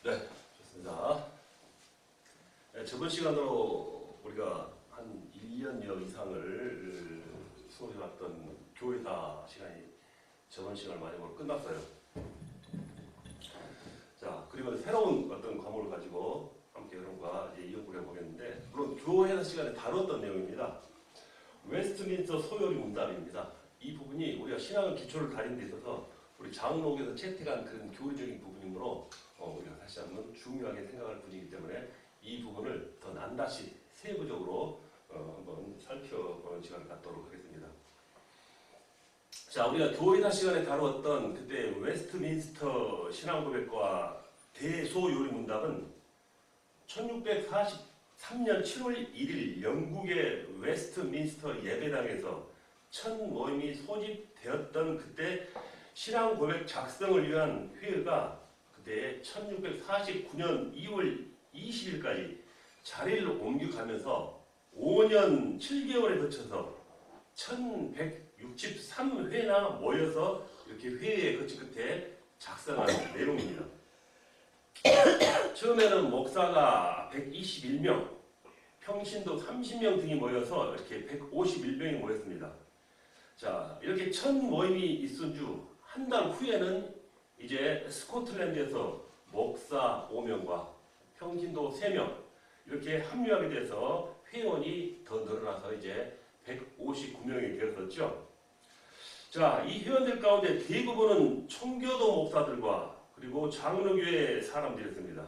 네, 좋습니다. 네, 저번 시간으로 우리가 한 1년여 이상을 수업해왔던 교회사 시간이 저번 시간을 마지막으로 끝났어요. 자, 그리고 새로운 어떤 과목을 가지고 함께 여러분과 이어보려 보겠는데, 물론 교회사 시간에 다뤘던 내용입니다. 웨스트민스터 소요리 문답입니다. 이 부분이 우리가 신앙의 기초를 다리는 데 있어서 우리 장로교에서 채택한 그런 교리적인 부분이므로 우리가 다시 한번 중요하게 생각할 분이기 때문에 이 부분을 더 낱낱이 세부적으로 한번 살펴보는 시간을 갖도록 하겠습니다. 자, 우리가 교회사 시간에 다루었던 그때 웨스트민스터 신앙고백과 대소요리 문답은 1643년 7월 1일 영국의 웨스트민스터 예배당에서 첫 모임이 소집되었던 그때 신앙고백 작성을 위한 회의가 그때 1649년 2월 20일까지 자리를 옮겨가면서 5년 7개월에 거쳐서 1163회나 모여서 이렇게 회의에 거친 끝에 작성한 내용입니다. 처음에는 목사가 121명, 평신도 30명 등이 모여서 이렇게 151명이 모였습니다. 자, 이렇게 첫 모임이 있은 주 한 달 후에는 이제 스코틀랜드에서 목사 5명과 평신도 3명 이렇게 합류하게 돼서 회원이 더 늘어나서 이제 159명이 되었었죠. 자, 이 회원들 가운데 대부분은 청교도 목사들과 그리고 장로교회 사람들이었습니다.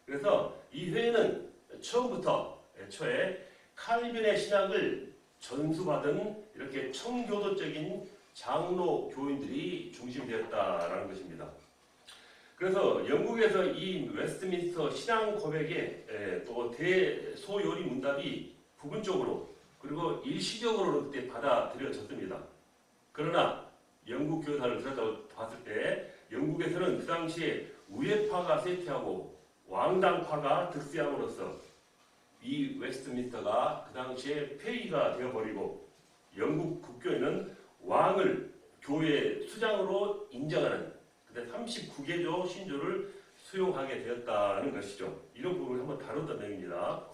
그래서 이 회의는 처음부터 애초에 칼빈의 신학을 전수받은 이렇게 청교도적인 장로 교인들이 중심되었다라는 것입니다. 그래서 영국에서 이 웨스트민스터 신앙 고백의 또 대소요리 문답이 부분적으로 그리고 일시적으로 그때 받아들여졌습니다. 그러나 영국 교사를 들여다봤을 때 영국에서는 그 당시에 우회파가 쇠퇴하고 왕당파가 득세함으로써 이 웨스트민스터가 그 당시에 폐위가 되어버리고 영국 국교에는 왕을 교회 수장으로 인정하는 그때 39개조 신조를 수용하게 되었다는 것이죠. 이런 부분을 한번 다뤘던 내용입니다.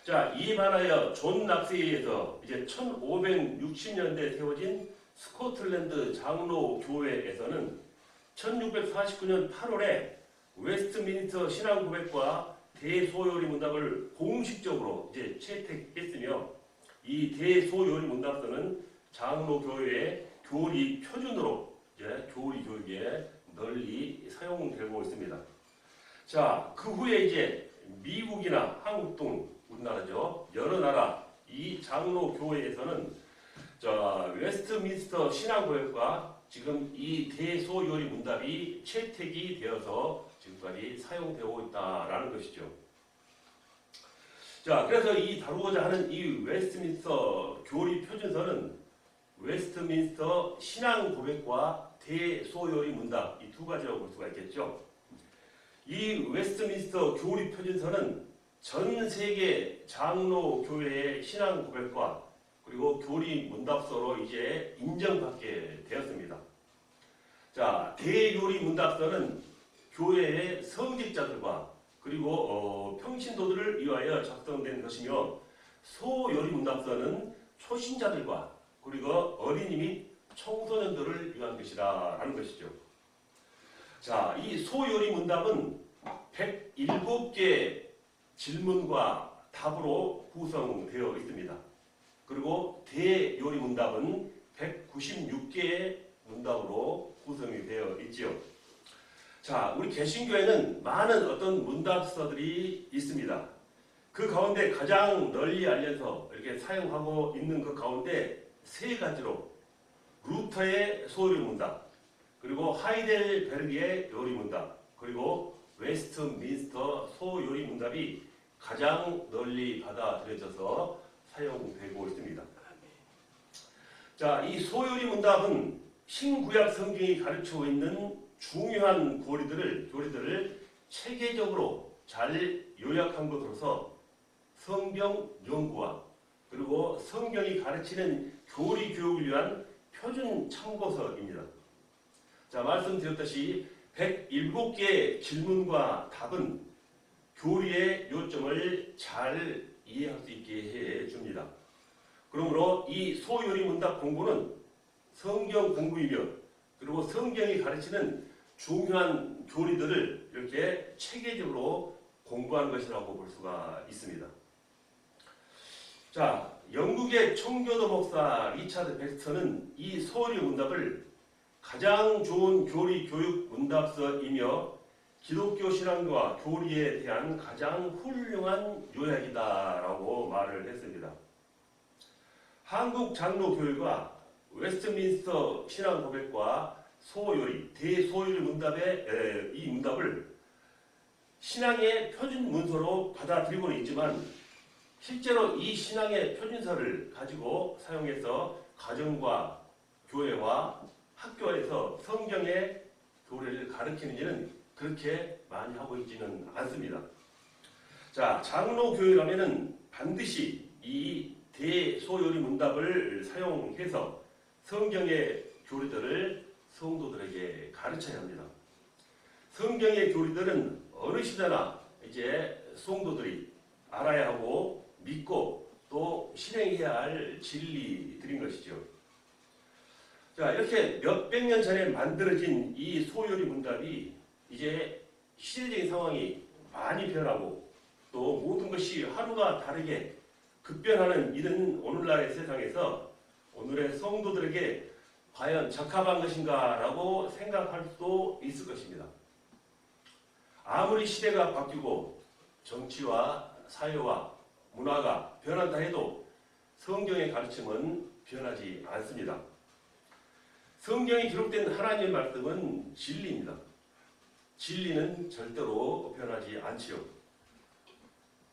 자, 이에 반하여 존 락스에 의해서 이제 1560년대에 세워진 스코틀랜드 장로 교회에서는 1649년 8월에 웨스트민스터 신앙 고백과 대소요리 문답을 공식적으로 이제 채택했으며 이 대소요리 문답서는 장로 교회의 교리 표준으로 이제 교리 교육에 널리 사용되고 있습니다. 자, 그 후에 이제 미국이나 한국 등 우리나라죠. 여러 나라 이 장로 교회에서는 웨스트민스터 신앙 고백과 지금 이 대소요리 문답이 채택이 되어서 지금까지 사용되고 있다라는 것이죠. 자, 그래서 이 다루고자 하는 이 웨스트민스터 교리 표준서는 웨스트민스터 신앙 고백과 대소요리 문답 이 두 가지라고 볼 수가 있겠죠. 이 웨스트민스터 교리 표준서는 전 세계 장로 교회의 신앙 고백과 그리고 교리 문답서로 이제 인정받게 되었습니다. 자, 대요리 문답서는 교회의 성직자들과 그리고 평신도들을 위하여 작성된 것이며 소요리 문답서는 초신자들과 그리고 어린이 및 청소년들을 위한 것이라는 것이죠. 자, 이 소요리 문답은 107개 질문과 답으로 구성되어 있습니다. 그리고 대요리 문답은 196개의 문답으로 구성이 되어 있지요. 자, 우리 개신교에는 많은 어떤 문답서들이 있습니다. 그 가운데 가장 널리 알려서 이렇게 사용하고 있는 그 가운데 세 가지로 루터의 소요리 문답, 그리고 하이델베르기의 요리 문답, 그리고 웨스트민스터 소요리 문답이 가장 널리 받아들여져서 사용되고 있습니다. 자, 이 소요리 문답은 신구약 성경이 가르치고 있는 중요한 교리들을 체계적으로 잘 요약한 것으로서 성경 연구와 그리고 성경이 가르치는 교리 교육을 위한 표준 참고서입니다. 자, 말씀드렸듯이 107개의 질문과 답은 교리의 요점을 잘 이해할 수 있게 해줍니다. 그러므로 이 소요리 문답 공부는 성경 공부이며 그리고 성경이 가르치는 중요한 교리들을 이렇게 체계적으로 공부하는 것이라고 볼 수가 있습니다. 자, 영국의 청교도 목사 리차드 백스터는 이 소요리 문답을 가장 좋은 교리 교육 문답서이며 기독교 신앙과 교리에 대한 가장 훌륭한 요약이다라고 말을 했습니다. 한국 장로교회가 웨스트민스터 신앙 고백과 소요리, 대소요리 문답의 이 문답을 신앙의 표준 문서로 받아들이고는 있지만 실제로 이 신앙의 표준서를 가지고 사용해서 가정과 교회와 학교에서 성경의 교리를 가르치는 일은 그렇게 많이 하고 있지는 않습니다. 자, 장로교회라면은 반드시 이 대소요리 문답을 사용해서 성경의 교리들을 성도들에게 가르쳐야 합니다. 성경의 교리들은 어느 시대나 이제 성도들이 알아야 하고 믿고 또 실행해야 할 진리들인 것이죠. 자, 이렇게 몇백 년 전에 만들어진 이 소요리 문답이 이제 시대적인 상황이 많이 변하고 또 모든 것이 하루가 다르게 급변하는 이런 오늘날의 세상에서 오늘의 성도들에게 과연 적합한 것인가라고 생각할 수도 있을 것입니다. 아무리 시대가 바뀌고 정치와 사회와 문화가 변한다 해도 성경의 가르침은 변하지 않습니다. 성경에 기록된 하나님의 말씀은 진리입니다. 진리는 절대로 변하지 않지요.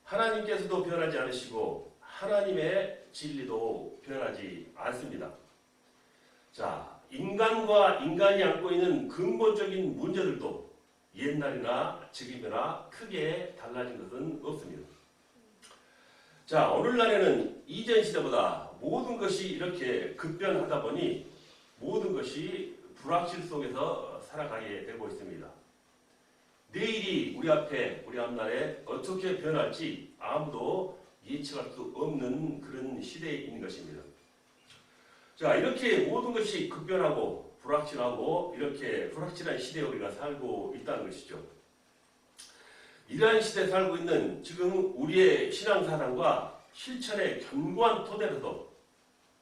하나님께서도 변하지 않으시고 하나님의 진리도 변하지 않습니다. 자, 인간과 인간이 안고 있는 근본적인 문제들도 옛날이나 지금이나 크게 달라진 것은 없습니다. 자, 오늘날에는 이전 시대보다 모든 것이 이렇게 급변하다 보니 모든 것이 불확실 속에서 살아가게 되고 있습니다. 내일이 우리 앞에 우리 앞날에 어떻게 변할지 아무도 예측할 수 없는 그런 시대에 있는 것입니다. 자, 이렇게 모든 것이 급변하고 불확실하고 이렇게 불확실한 시대에 우리가 살고 있다는 것이죠. 이러한 시대에 살고 있는 지금 우리의 신앙사상과 실천의 견고한 토대로서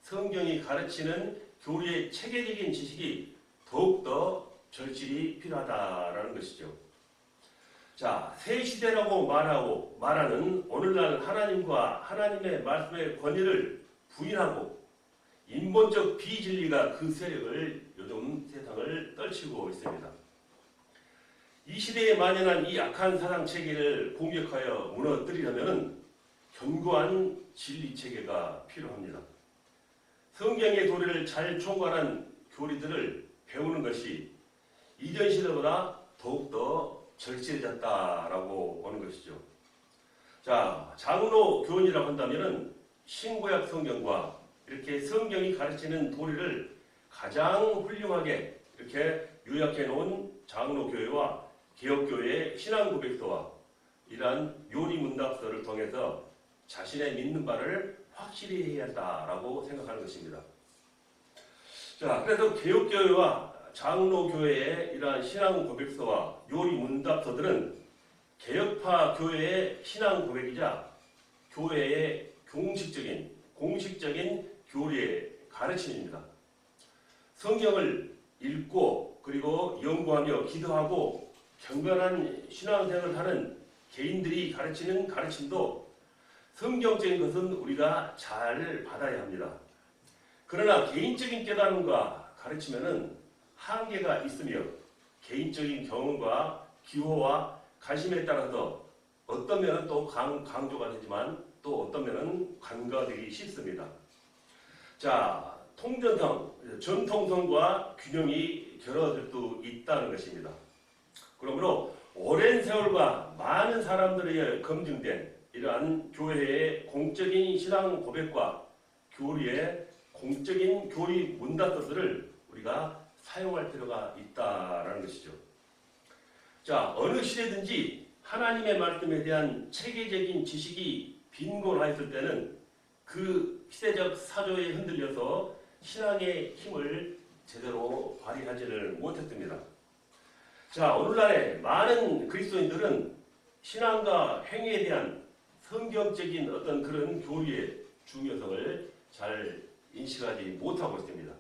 성경이 가르치는 교리의 체계적인 지식이 더욱더 절실히 필요하다라는 것이죠. 자, 새 시대라고 말하는 오늘날 하나님과 하나님의 말씀의 권위를 부인하고 인본적 비진리가 그 세력을 요즘 세상을 떨치고 있습니다. 이 시대에 만연한 이 악한 사상 체계를 공격하여 무너뜨리려면 견고한 진리 체계가 필요합니다. 성경의 도리를 잘 총괄한 교리들을 배우는 것이 이전 시대보다 더욱더 절실해졌다라고 보는 것이죠. 자, 장로 교훈이라고 한다면은 신구약 성경과 이렇게 성경이 가르치는 도리를 가장 훌륭하게 이렇게 요약해 놓은 장로교회와 개혁교회의 신앙고백서와 이러한 요리문답서를 통해서 자신의 믿는 바를 확실히 해야 한다라고 생각하는 것입니다. 자, 그래서 개혁교회와 장로교회의 이러한 신앙고백서와 요리문답서들은 개혁파 교회의 신앙고백이자 교회의 공식적인 교리의 가르침입니다. 성경을 읽고 그리고 연구하며 기도하고 경건한 신앙생활을 하는 개인들이 가르치는 가르침도 성경적인 것은 우리가 잘 받아야 합니다. 그러나 개인적인 깨달음과 가르침에는 한계가 있으며 개인적인 경험과 기호와 관심에 따라서 어떤 면은 또 강조가 되지만 또 어떤 면은 간과되기 쉽습니다. 자, 전통성과 균형이 결여될 수 있다는 것입니다. 그러므로 오랜 세월과 많은 사람들에게 검증된 이러한 교회의 공적인 신앙 고백과 교리의 공적인 교리 문답서들을 우리가 사용할 필요가 있다라는 것이죠. 자, 어느 시대든지 하나님의 말씀에 대한 체계적인 지식이 빈곤하였을 때는 그 시대적 사조에 흔들려서 신앙의 힘을 제대로 발휘하지를 못했습니다. 자, 오늘날에 많은 그리스도인들은 신앙과 행위에 대한 성경적인 어떤 그런 교리의 중요성을 잘 인식하지 못하고 있습니다.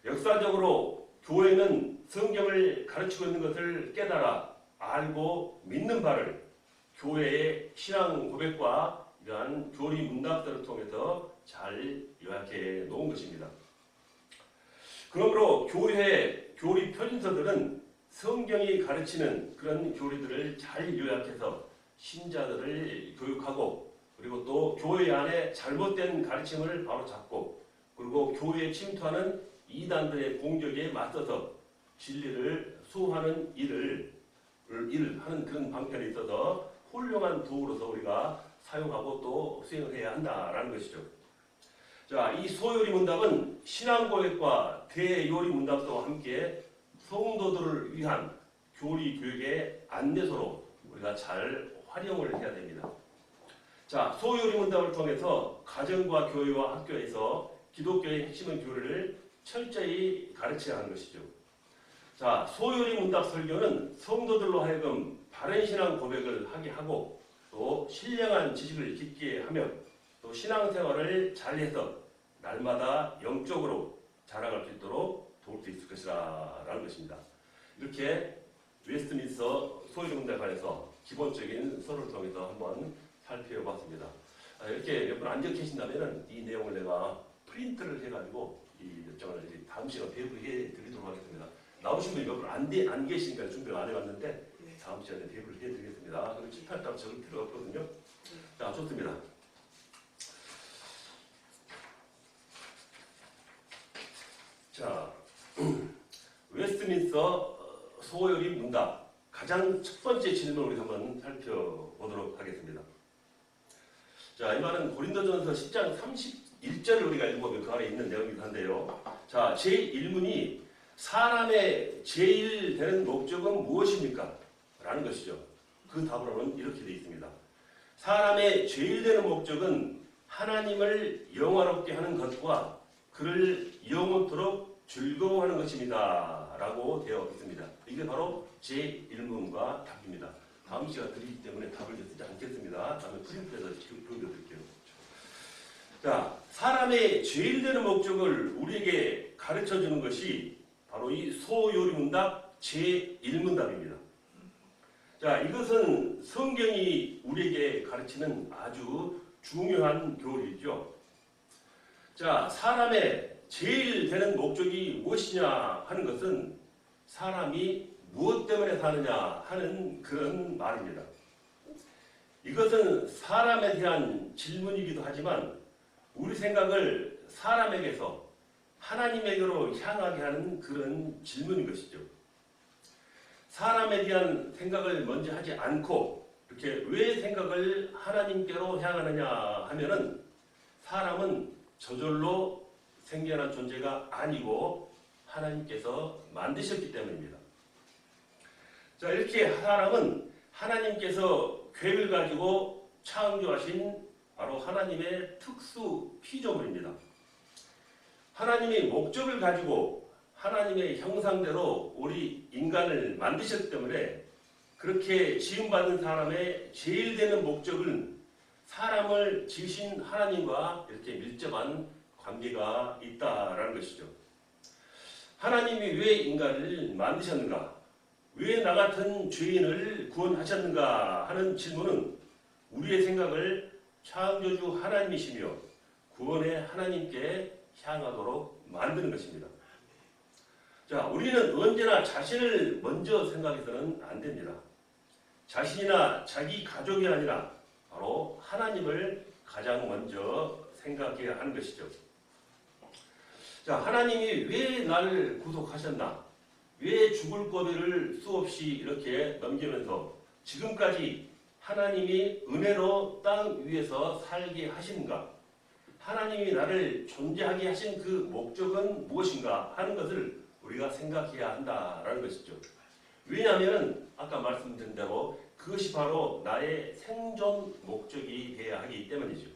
역사적으로 교회는 성경을 가르치고 있는 것을 깨달아 알고 믿는 바를 교회의 신앙 고백과 이러한 교리 문답들을 통해서 잘 요약해 놓은 것입니다. 그러므로 교회 교리 표준서들은 성경이 가르치는 그런 교리들을 잘 요약해서 신자들을 교육하고 그리고 또 교회 안에 잘못된 가르침을 바로잡고 그리고 교회에 침투하는 이단들의 공격에 맞서서 진리를 수호하는 일을 하는 그런 방편에 있어서 훌륭한 도구로서 우리가 사용하고 또 수행을 해야 한다라는 것이죠. 자, 이 소요리 문답은 신앙고백과 대요리 문답도 함께 성도들을 위한 교리 교육의 안내소로 우리가 잘 활용을 해야 됩니다. 자, 소요리 문답을 통해서 가정과 교회와 학교에서 기독교의 핵심의 교리를 철저히 가르쳐야 하는 것이죠. 자, 소요리 문답 설교는 성도들로 하여금 바른 신앙 고백을 하게 하고 또 신령한 지식을 깊게 하며 또 신앙생활을 잘해서 날마다 영적으로 자라갈 수 있도록 도울 수 있을 것이라는 것입니다. 이렇게 웨스트민스터 소요리 문답에 관해서 기본적인 서론을 통해서 한번 살펴봤습니다. 이렇게 몇 분 안 적혀 계신다면 이 내용을 내가 프린트를 해가지고 이 일정을 다음 시간에 배부를 해드리도록 하겠습니다. 나오신 분이 몇 분 안 계시니까 준비를 안 해봤는데 다음 시간에 배부를 해드리겠습니다. 그리고 칠판따로 적을 필요 없거든요. 자, 좋습니다. 자, 웨스트민스터 소요리 문답 가장 첫 번째 질문을 우리 한번 살펴보도록 하겠습니다. 자, 이 말은 고린도전서 10장 31절을 우리가 읽어보면 그 안에 있는 내용이기도 한데요. 자, 제1문이 사람의 제일 되는 목적은 무엇입니까? 라는 것이죠. 그 답으로는 이렇게 되어 있습니다. 사람의 제일 되는 목적은 하나님을 영화롭게 하는 것과 그를 영원토록 즐거워하는 것입니다. 라고 되어 있습니다. 이게 바로 제1문과 답입니다. 다음 시간 드리기 때문에 답을 쓰지 않겠습니다. 다음에 프린트해서 보여드릴게요. 자, 사람의 제일 되는 목적을 우리에게 가르쳐 주는 것이 바로 이 소요리 문답 제1문답입니다. 자, 이것은 성경이 우리에게 가르치는 아주 중요한 교리죠. 자, 사람의 제일 되는 목적이 무엇이냐 하는 것은 사람이 무엇 때문에 사느냐 하는 그런 말입니다. 이것은 사람에 대한 질문이기도 하지만 우리 생각을 사람에게서 하나님에게로 향하게 하는 그런 질문인 것이죠. 사람에 대한 생각을 먼저 하지 않고 이렇게 왜 생각을 하나님께로 향하느냐 하면은 사람은 저절로 생겨난 존재가 아니고 하나님께서 만드셨기 때문입니다. 자, 이렇게 사람은 하나님께서 계획을 가지고 창조하신 바로 하나님의 특수 피조물입니다. 하나님의 목적을 가지고 하나님의 형상대로 우리 인간을 만드셨기 때문에 그렇게 지음받은 사람의 제일 되는 목적은 사람을 지으신 하나님과 이렇게 밀접한 관계가 있다라는 것이죠. 하나님이 왜 인간을 만드셨는가? 왜 나 같은 죄인을 구원하셨는가 하는 질문은 우리의 생각을 창조주 하나님이시며 구원의 하나님께 향하도록 만드는 것입니다. 자, 우리는 언제나 자신을 먼저 생각해서는 안 됩니다. 자신이나 자기 가족이 아니라 바로 하나님을 가장 먼저 생각해야 하는 것이죠. 자, 하나님이 왜 나를 구속하셨나? 왜 죽을 고비를 수없이 이렇게 넘기면서 지금까지 하나님이 은혜로 땅 위에서 살게 하시는가? 하나님이 나를 존재하게 하신 그 목적은 무엇인가 하는 것을 우리가 생각해야 한다라는 것이죠. 왜냐하면 아까 말씀드린 대로 그것이 바로 나의 생존 목적이 되어야 하기 때문이죠.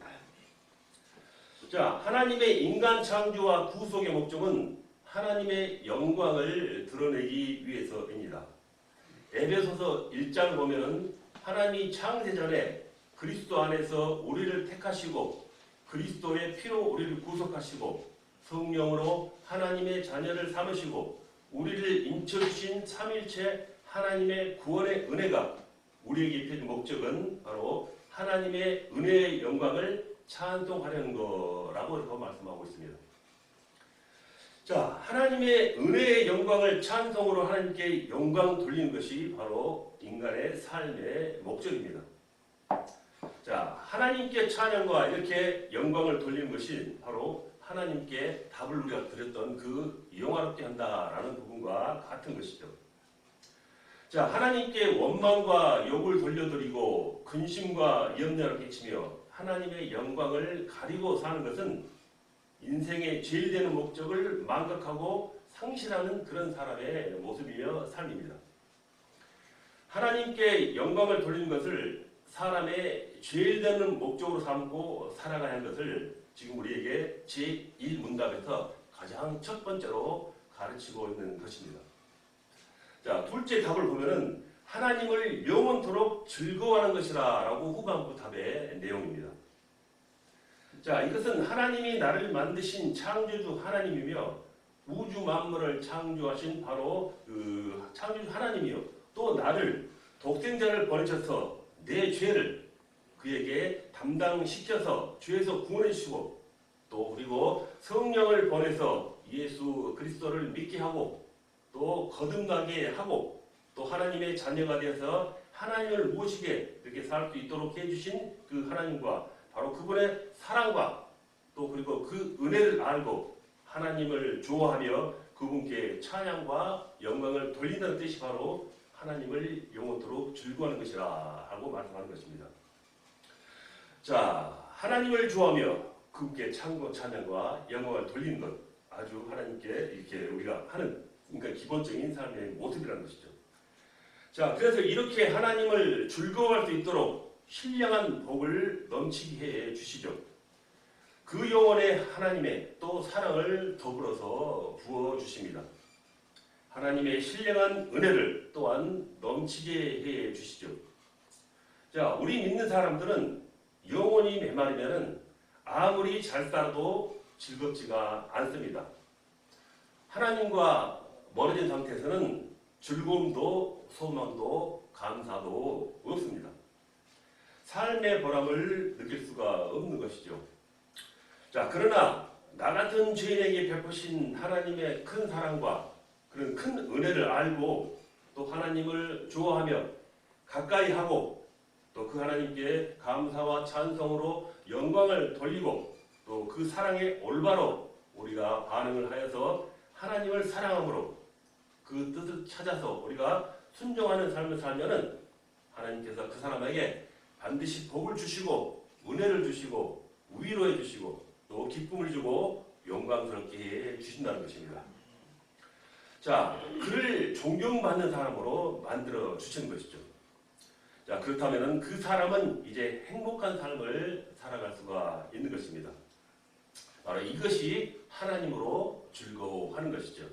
자, 하나님의 인간 창조와 구속의 목적은 하나님의 영광을 드러내기 위해서입니다. 에베소서 1장을 보면은 하나님이 창세 전에 그리스도 안에서 우리를 택하시고 그리스도의 피로 우리를 구속하시고 성령으로 하나님의 자녀를 삼으시고 우리를 인쳐주신 삼일체 하나님의 구원의 은혜가 우리에게 입혀진 목적은 바로 하나님의 은혜의 영광을 찬송하려는 거라고 이렇게 말씀하고 있습니다. 자, 하나님의 은혜의 영광을 찬송으로 하나님께 영광 돌리는 것이 바로 인간의 삶의 목적입니다. 자, 하나님께 찬양과 이렇게 영광을 돌리는 것이 바로 하나님께 답을 우리가 드렸던 그 영화롭게 한다라는 부분과 같은 것이죠. 자, 하나님께 원망과 욕을 돌려드리고 근심과 염려를 끼치며 하나님의 영광을 가리고 사는 것은 인생의 제일 되는 목적을 망각하고 상실하는 그런 사람의 모습이며 삶입니다. 하나님께 영광을 돌리는 것을 사람의 제일 되는 목적으로 삼고 살아가야 하는 것을 지금 우리에게 제1문답에서 가장 첫 번째로 가르치고 있는 것입니다. 자, 둘째 답을 보면은 하나님을 영원토록 즐거워하는 것이라 라고 후반부 답의 내용입니다. 자, 이것은 하나님이 나를 만드신 창조주 하나님이며 우주 만물을 창조하신 바로 그 창조주 하나님이요. 또 나를 독생자를 보내셔서 내 죄를 그에게 담당시켜서 죄에서 구원해 주시고 또 그리고 성령을 보내서 예수 그리스도를 믿게 하고 또 거듭나게 하고 또 하나님의 자녀가 되어서 하나님을 모시게 이렇게 살 수 있도록 해주신 그 하나님과 바로 그분의 사랑과 또 그리고 그 은혜를 알고 하나님을 좋아하며 그분께 찬양과 영광을 돌린다는 뜻이 바로 하나님을 영원토록 즐거워하는 것이라 하고 말씀하는 것입니다. 자, 하나님을 좋아하며 그분께 찬양과 영광을 돌리는 것 아주 하나님께 이렇게 우리가 하는 그러니까 기본적인 삶의 모습이라는 것이죠. 자, 그래서 이렇게 하나님을 즐거워할 수 있도록 신령한 복을 넘치게 해 주시죠. 그 영혼에 하나님의 또 사랑을 더불어서 부어 주십니다. 하나님의 신령한 은혜를 또한 넘치게 해 주시죠. 자, 우리 믿는 사람들은 영혼이 메마르면은 아무리 잘 살아도 즐겁지가 않습니다. 하나님과 멀어진 상태에서는 즐거움도 소망도 감사도 없습니다. 삶의 보람을 느낄 수가 없는 것이죠. 자, 그러나 나 같은 죄인에게 베푸신 하나님의 큰 사랑과 그런 큰 은혜를 알고 또 하나님을 좋아하며 가까이 하고 또 그 하나님께 감사와 찬송으로 영광을 돌리고 또 그 사랑에 올바로 우리가 반응을 하여서 하나님을 사랑함으로 그 뜻을 찾아서 우리가 순종하는 삶을 살면은 하나님께서 그 사람에게 반드시 복을 주시고 은혜를 주시고 위로해 주시고 또 기쁨을 주고 영광스럽게 해 주신다는 것입니다. 자, 그를 존경받는 사람으로 만들어 주시는 것이죠. 자, 그렇다면 그 사람은 이제 행복한 삶을 살아갈 수가 있는 것입니다. 바로 이것이 하나님으로 즐거워하는 것이죠.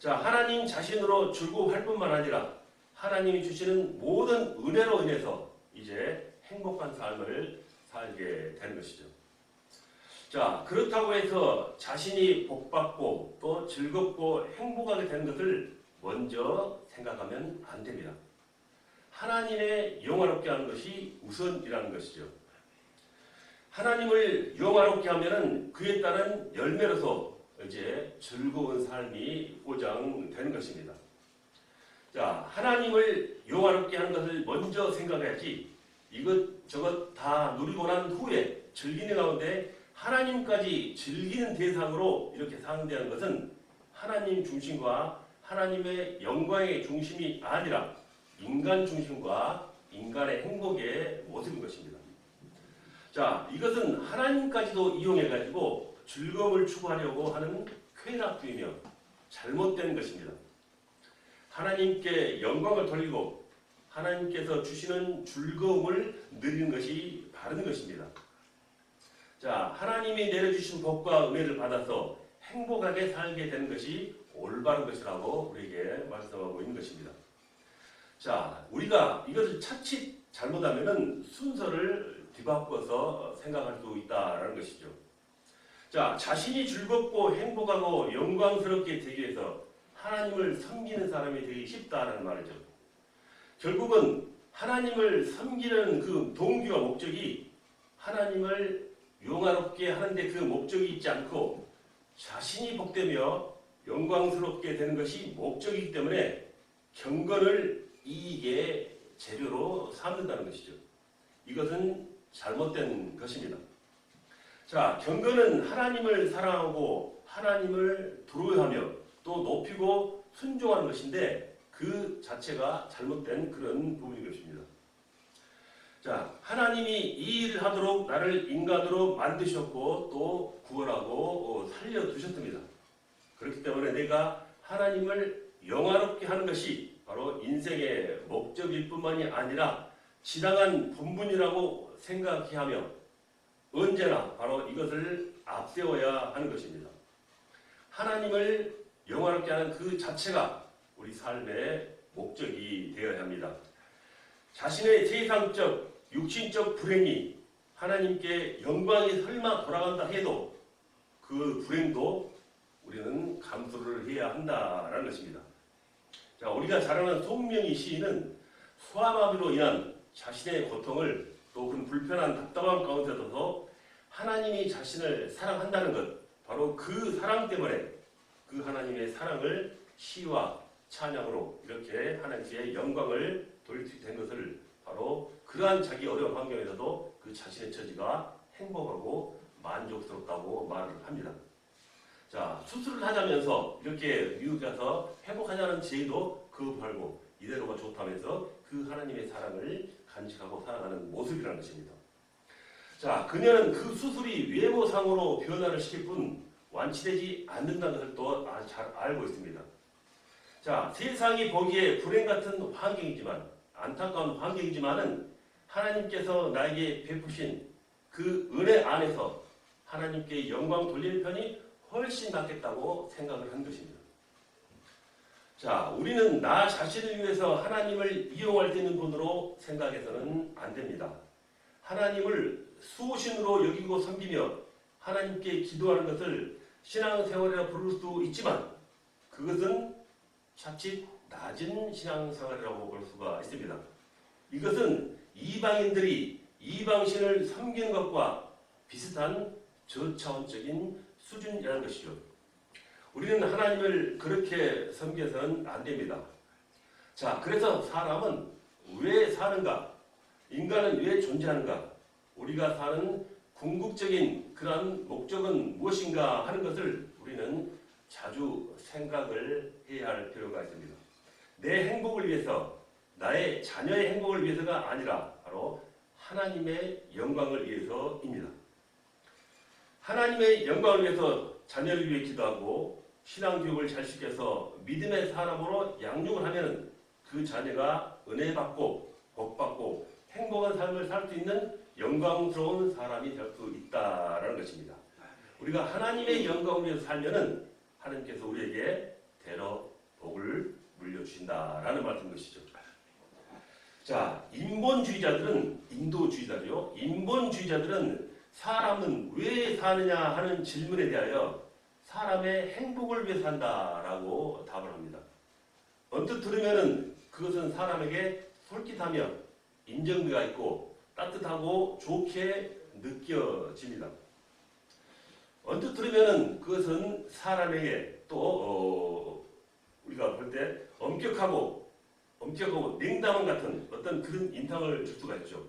자, 하나님 자신으로 즐거워할 뿐만 아니라 하나님이 주시는 모든 은혜로 인해서 이제 행복한 삶을 살게 되는 것이죠. 자, 그렇다고 해서 자신이 복받고 또 즐겁고 행복하게 되는 것을 먼저 생각하면 안 됩니다. 하나님의 영화롭게 하는 것이 우선이라는 것이죠. 하나님을 영화롭게 하면은 그에 따른 열매로서 이제 즐거운 삶이 보장되는 것입니다. 자, 하나님을 영화롭게 하는 것을 먼저 생각해야지 이것저것 다 누리고 난 후에 즐기는 가운데 하나님까지 즐기는 대상으로 이렇게 상대하는 것은 하나님 중심과 하나님의 영광의 중심이 아니라 인간 중심과 인간의 행복의 모습인 것입니다. 자, 이것은 하나님까지도 이용해가지고 즐거움을 추구하려고 하는 쾌락주의며 잘못된 것입니다. 하나님께 영광을 돌리고 하나님께서 주시는 즐거움을 누리는 것이 바른 것입니다. 자, 하나님이 내려주신 복과 은혜를 받아서 행복하게 살게 되는 것이 올바른 것이라고 우리에게 말씀하고 있는 것입니다. 자, 우리가 이것을 차칫 잘못하면은 순서를 뒤바꿔서 생각할 수 있다라는 것이죠. 자, 자신이 즐겁고 행복하고 영광스럽게 되기 위해서 하나님을 섬기는 사람이 되기 쉽다라는 말이죠. 결국은 하나님을 섬기는 그 동기와 목적이 하나님을 영화롭게 하는데 그 목적이 있지 않고 자신이 복되며 영광스럽게 되는 것이 목적이기 때문에 경건을 이익의 재료로 삼는다는 것이죠. 이것은 잘못된 것입니다. 자, 경건은 하나님을 사랑하고 하나님을 두려워하며 또 높이고 순종하는 것인데 그 자체가 잘못된 그런 부분인 것입니다. 자, 하나님이 이 일을 하도록 나를 인간으로 만드셨고 또 구원하고 살려두셨습니다. 그렇기 때문에 내가 하나님을 영화롭게 하는 것이 바로 인생의 목적일 뿐만이 아니라 지당한 본분이라고 생각해야 하며 언제나 바로 이것을 앞세워야 하는 것입니다. 하나님을 영화롭게 하는 그 자체가 우리 삶의 목적이 되어야 합니다. 자신의 세상적, 육신적 불행이 하나님께 영광이 설마 돌아간다 해도 그 불행도 우리는 감수를 해야 한다라는 것입니다. 자, 우리가 잘 아는 송명희 시인은 소아마비로 인한 자신의 고통을 또 그런 불편한 답답함 가운데서도 하나님이 자신을 사랑한다는 것, 바로 그 사랑 때문에 그 하나님의 사랑을 시와 찬양으로 이렇게 하나님께 영광을 돌릴 수 된 것을 바로 그러한 자기 어려운 환경에서도 그 자신의 처지가 행복하고 만족스럽다고 말을 합니다. 자, 수술을 하자면서 이렇게 미국에 가서 회복하자는 제의도 거부하고 이대로가 좋다면서 그 하나님의 사랑을 간직하고 살아가는 모습이라는 것입니다. 자, 그녀는 그 수술이 외모상으로 변화를 시킬 뿐 완치되지 않는다는 것을 또 잘 알고 있습니다. 자, 세상이 보기에 불행 같은 환경이지만 안타까운 환경이지만은 하나님께서 나에게 베푸신 그 은혜 안에서 하나님께 영광 돌리는 편이 훨씬 낫겠다고 생각을 한 것입니다. 자, 우리는 나 자신을 위해서 하나님을 이용할 수 있는 분으로 생각해서는 안 됩니다. 하나님을 수호신으로 여기고 섬기며 하나님께 기도하는 것을 신앙생활이라 부를 수도 있지만 그것은 자칫 낮은 신앙생활이라고 볼 수가 있습니다. 이것은 이방인들이 이방신을 섬기는 것과 비슷한 저차원적인 수준이라는 것이죠. 우리는 하나님을 그렇게 섬겨서는 안 됩니다. 자, 그래서 사람은 왜 사는가? 인간은 왜 존재하는가? 우리가 사는 궁극적인 그런 목적은 무엇인가 하는 것을 우리는 자주 생각을 해야 할 필요가 있습니다. 내 행복을 위해서, 나의 자녀의 행복을 위해서가 아니라 바로 하나님의 영광을 위해서입니다. 하나님의 영광을 위해서 자녀를 위해 기도하고 신앙교육을 잘 시켜서 믿음의 사람으로 양육을 하면 그 자녀가 은혜받고 복받고 행복한 삶을 살 수 있는 영광스러운 사람이 될 수 있다라는 것입니다. 우리가 하나님의 영광을 위해서 살면은 하나님께서 우리에게 대러 복을 물려주신다라는 말씀인 것이죠. 자, 인본주의자들은 인도주의자죠. 인본주의자들은 사람은 왜 사느냐 하는 질문에 대하여 사람의 행복을 위해 산다라고 답을 합니다. 언뜻 들으면은 그것은 사람에게 솔깃하며 인정미가 있고 따뜻하고 좋게 느껴집니다. 언뜻 들으면은 그것은 사람에게 또 우리가 볼 때 엄격하고 냉담함 같은 어떤 그런 인상을 줄 수가 있죠.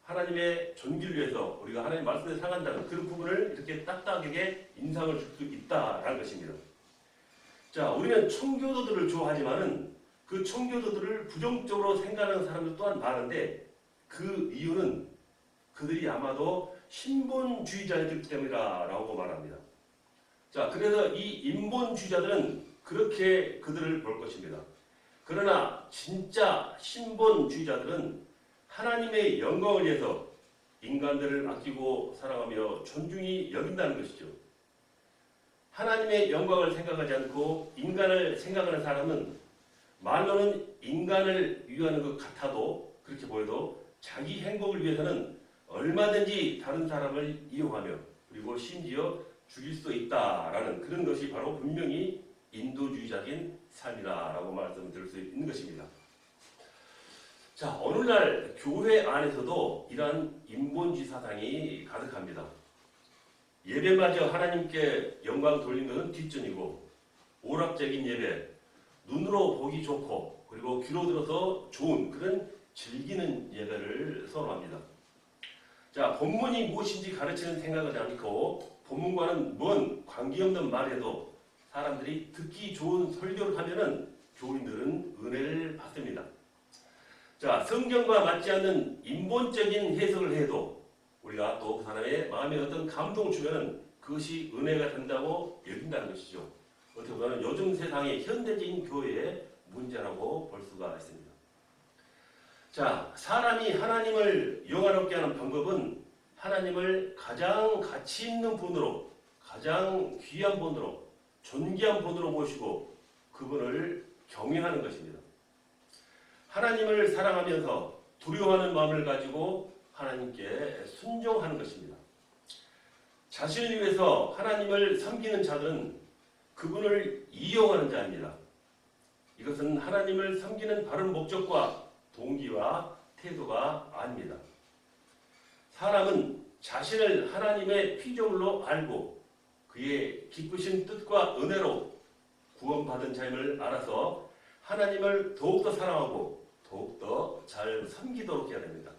하나님의 존귀를 위해서 우리가 하나님 말씀에 상한다는 그런 부분을 이렇게 딱딱하게 인상을 줄 수 있다라는 것입니다. 자, 우리는 청교도들을 좋아하지만은 그 청교도들을 부정적으로 생각하는 사람들 또한 많은데 그 이유는 그들이 아마도 신본주의자이기 때문이라고 말합니다. 자, 그래서 이 인본주의자들은 그렇게 그들을 볼 것입니다. 그러나 진짜 신본주의자들은 하나님의 영광을 위해서 인간들을 아끼고 사랑하며 존중히 여긴다는 것이죠. 하나님의 영광을 생각하지 않고 인간을 생각하는 사람은 말로는 인간을 위하는 것 같아도 그렇게 보여도 자기 행복을 위해서는 얼마든지 다른 사람을 이용하며 그리고 심지어 죽일 수 있다라는 그런 것이 바로 분명히 인도주의적인 삶이다라고 말씀드릴 수 있는 것입니다. 자, 오늘날 교회 안에서도 이러한 인본주의 사상이 가득합니다. 예배마저 하나님께 영광 돌리는 것은 뒷전이고 오락적인 예배, 눈으로 보기 좋고 그리고 귀로 들어서 좋은 그런 즐기는 예배를 선호합니다. 자, 본문이 무엇인지 가르치는 생각하지 않고 본문과는 뭔 관계없는 말에도 사람들이 듣기 좋은 설교를 하면은 교인들은 은혜를 받습니다. 자, 성경과 맞지 않는 인본적인 해석을 해도 우리가 또 그 사람의 마음에 어떤 감동을 주면은 그것이 은혜가 된다고 여긴다는 것이죠. 어떻게 보면 요즘 세상의 현대적인 교회의 문제라고 볼 수가 있습니다. 자, 사람이 하나님을 영화롭게 하는 방법은 하나님을 가장 가치 있는 분으로, 가장 귀한 분으로, 존귀한 분으로 모시고 그분을 경외하는 것입니다. 하나님을 사랑하면서 두려워하는 마음을 가지고 하나님께 순종하는 것입니다. 자신을 위해서 하나님을 섬기는 자들은 그분을 이용하는 자입니다. 이것은 하나님을 섬기는 바른 목적과 동기와 태도가 아닙니다. 사람은 자신을 하나님의 피조물로 알고 그의 기쁘신 뜻과 은혜로 구원받은 자임을 알아서 하나님을 더욱더 사랑하고 더욱더 잘 섬기도록 해야 됩니다.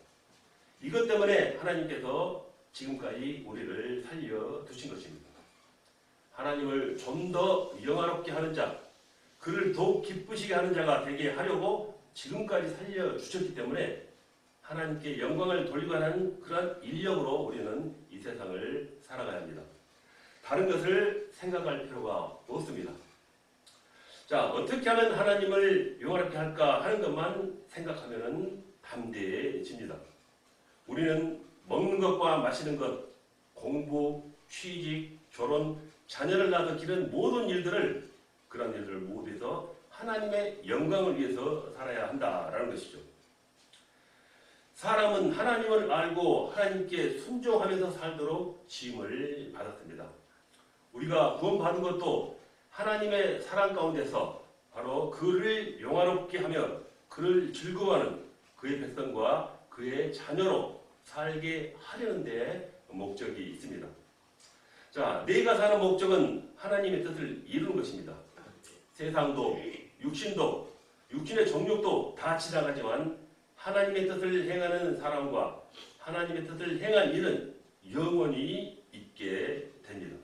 이것 때문에 하나님께서 지금까지 우리를 살려두신 것입니다. 하나님을 좀 더 영화롭게 하는 자, 그를 더욱 기쁘시게 하는 자가 되게 하려고 지금까지 살려주셨기 때문에 하나님께 영광을 돌리고 하는 그런 인력으로 우리는 이 세상을 살아가야 합니다. 다른 것을 생각할 필요가 없습니다. 자, 어떻게 하면 하나님을 영화롭게 할까 하는 것만 생각하면 담대해집니다. 우리는 먹는 것과 마시는 것, 공부, 취직, 결혼, 자녀를 낳아서 기른 모든 일들을 그런 일들을 모두에서 하나님의 영광을 위해서 살아야 한다라는 것이죠. 사람은 하나님을 알고 하나님께 순종하면서 살도록 지음을 받았습니다. 우리가 구원받은 것도 하나님의 사랑 가운데서 바로 그를 영화롭게 하며 그를 즐거워하는 그의 백성과 그의 자녀로 살게 하려는 데 목적이 있습니다. 자, 내가 사는 목적은 하나님의 뜻을 이루는 것입니다. 세상도 육신도 육신의 정욕도 다 지나가지만 하나님의 뜻을 행하는 사람과 하나님의 뜻을 행한 일은 영원히 있게 됩니다.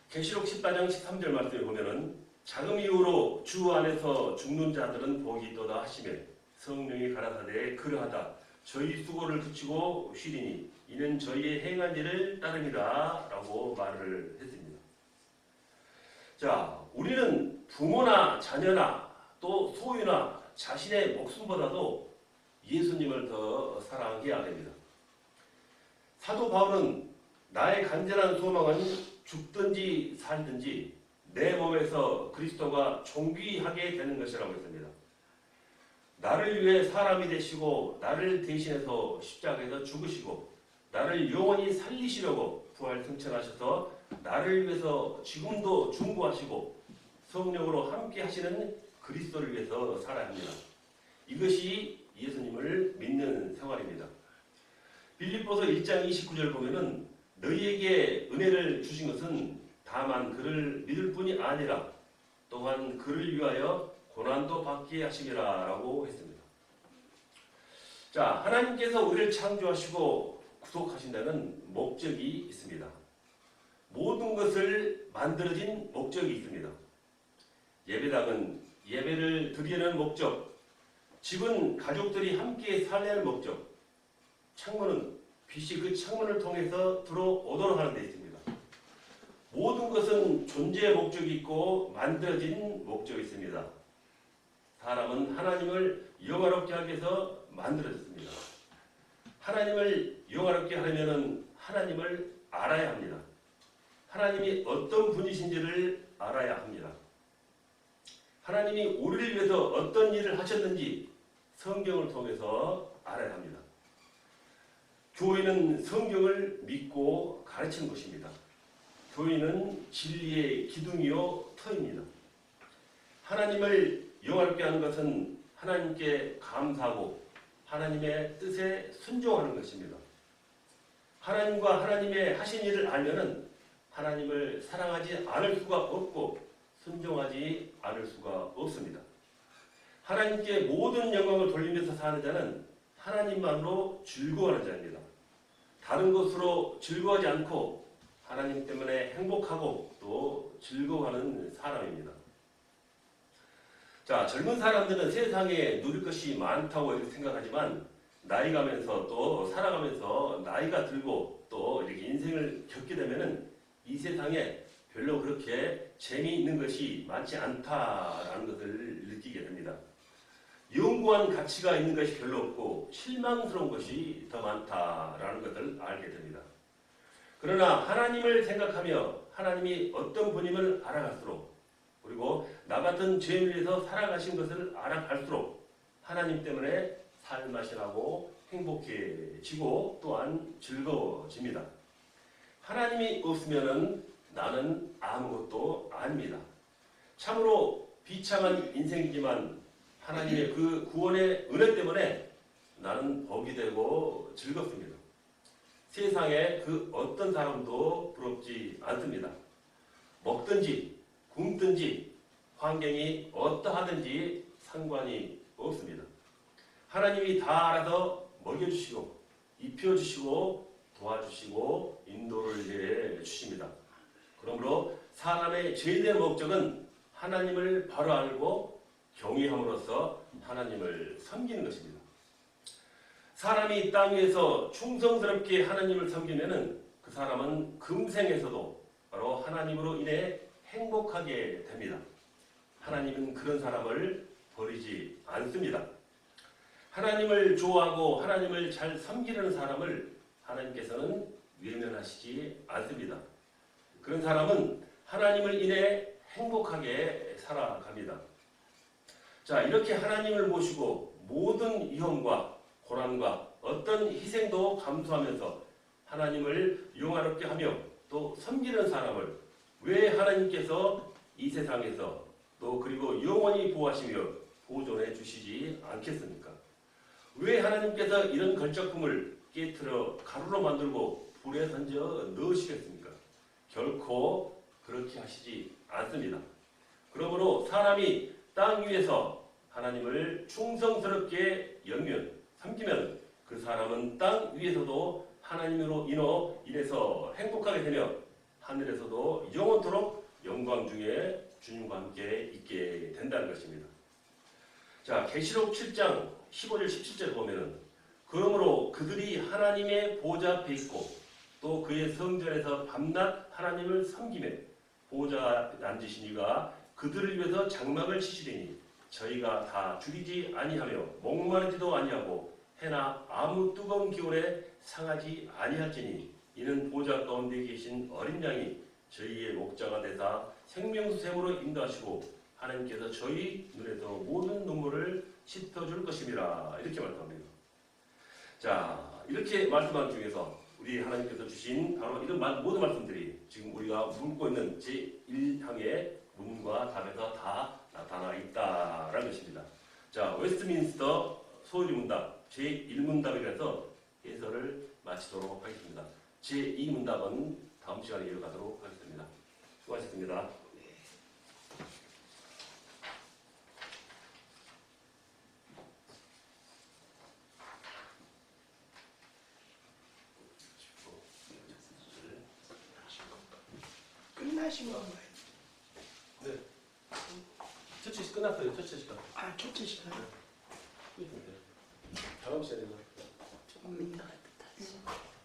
계시록 14장 13절 말씀에 보면은 자금 이후로 주 안에서 죽는 자들은 복이 있도다 하시며 성령이 가라사대 그러하다 저희 수고를 그치고 쉬리니 이는 저희의 행한 일을 따릅니다 라고 말을 했습니다. 자, 우리는 부모나 자녀나 또 소유나 자신의 목숨보다도 예수님을 더 사랑해야 됩니다. 사도 바울은 나의 간절한 소망은 죽든지 살든지 내 몸에서 그리스도가 존귀하게 되는 것이라고 했습니다. 나를 위해 사람이 되시고 나를 대신해서 십자가에서 죽으시고 나를 영원히 살리시려고 부활 승천하셔서 나를 위해서 지금도 중보하시고 성령으로 함께 하시는 그리스도를 위해서 살아야 합니다. 이것이 예수님을 믿는 생활입니다. 빌립보서 1장 29절 보면은 너희에게 은혜를 주신 것은 다만 그를 믿을 뿐이 아니라 또한 그를 위하여 고난도 받게 하심이라 라고 했습니다. 자, 하나님께서 우리를 창조하시고 구속하신다는 목적이 있습니다. 모든 것을 만들어진 목적이 있습니다. 예배당은 예배를 드리는 목적, 집은 가족들이 함께 살려는 목적, 창문은 빛이 그 창문을 통해서 들어오도록 하는 데 있습니다. 모든 것은 존재의 목적이 있고 만들어진 목적이 있습니다. 사람은 하나님을 영화롭게 하기 위해서 만들어졌습니다. 하나님을 영화롭게 하려면 하나님을 알아야 합니다. 하나님이 어떤 분이신지를 알아야 합니다. 하나님이 우리를 위해서 어떤 일을 하셨는지 성경을 통해서 알아야 합니다. 교회는 성경을 믿고 가르치는 것입니다. 교회는 진리의 기둥이요 터입니다. 하나님을 영화롭게 하는 것은 하나님께 감사하고 하나님의 뜻에 순종하는 것입니다. 하나님과 하나님의 하신 일을 알면은 하나님을 사랑하지 않을 수가 없고 순종하지 않을 수가 없습니다. 하나님께 모든 영광을 돌리면서 사는 자는 하나님만으로 즐거워하는 자입니다. 다른 것으로 즐거워하지 않고 하나님 때문에 행복하고 또 즐거워하는 사람입니다. 자, 젊은 사람들은 세상에 누릴 것이 많다고 이렇게 생각하지만 나이 가면서 또 살아가면서 나이가 들고 또 이렇게 인생을 겪게 되면은 이 세상에 별로 그렇게 재미있는 것이 많지 않다라는 것을 느끼게 됩니다. 영구한 가치가 있는 것이 별로 없고 실망스러운 것이 더 많다라는 것을 알게 됩니다. 그러나 하나님을 생각하며 하나님이 어떤 분임을 알아갈수록 그리고 나 같은 죄인을 위해서 살아가신 것을 알아갈수록 하나님 때문에 삶맛이 나고 행복해지고 또한 즐거워집니다. 하나님이 없으면 나는 아무것도 아닙니다. 참으로 비참한 인생이지만 하나님의 그 구원의 은혜 때문에 나는 복이 되고 즐겁습니다. 세상에 그 어떤 사람도 부럽지 않습니다. 먹든지 굶든지 환경이 어떠하든지 상관이 없습니다. 하나님이 다 알아서 먹여주시고 입혀주시고 도와주시고 인도를 해주십니다. 그러므로 사람의 제일의 목적은 하나님을 바로 알고 경외함으로써 하나님을 섬기는 것입니다. 사람이 땅 위에서 충성스럽게 하나님을 섬기면은 그 사람은 금생에서도 바로 하나님으로 인해 행복하게 됩니다. 하나님은 그런 사람을 버리지 않습니다. 하나님을 좋아하고 하나님을 잘 섬기는 사람을 하나님께서는 외면하시지 않습니다. 그런 사람은 하나님을 인해 행복하게 살아갑니다. 자, 이렇게 하나님을 모시고 모든 위험과 고난과 어떤 희생도 감수하면서 하나님을 영화롭게 하며 또 섬기는 사람을 왜 하나님께서 이 세상에서 또 그리고 영원히 보호하시며 보존해 주시지 않겠습니까? 왜 하나님께서 이런 걸작품을 깨트려 가루로 만들고 불에 던져 넣으시겠습니까? 결코 그렇게 하시지 않습니다. 그러므로 사람이 땅 위에서 하나님을 충성스럽게 영면 섬기면 그 사람은 땅 위에서도 하나님으로 인해서 행복하게 되며 하늘에서도 영원토록 영광 중에 주님과 함께 있게 된다는 것입니다. 자, 계시록 7장 15절 17절 보면은 그러므로 그들이 하나님의 보좌 앞에 있고 또 그의 성전에서 밤낮 하나님을 섬기며 보좌 앞에 앉으신 이가 그들을 위해서 장막을 치시리니 저희가 다 죽이지 아니하며 목마르지도 아니하고 해나 아무 뜨거운 기온에 상하지 아니할지니 이는 보좌 가운데 계신 어린 양이 저희의 목자가 되사 생명수샘으로 인도하시고 하나님께서 저희 눈에서 모든 눈물을 씻어줄 것임이라 이렇게 말씀합니다. 자, 이렇게 말씀한 중에서 우리 하나님께서 주신 바로 이런 모든 말씀들이 지금 우리가 묻고 있는 제1항의 문과 답에서 다 나타나 있다라는 것입니다. 자, 웨스트민스터 소요리 문답 제1문답이라서 해설을 마치도록 하겠습니다. 제2문답은 다음 시간에 이어가도록 하겠습니다. 수고하셨습니다. 끝나신 건가요? 네. 첫째 시 끝났어요. 첫째 시간. 아, 첫째 시간. 다음 시간에는 조금 민다가 뜻하지.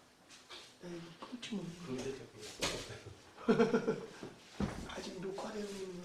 네, 그렇지 뭐. 그런데 아직 녹화되는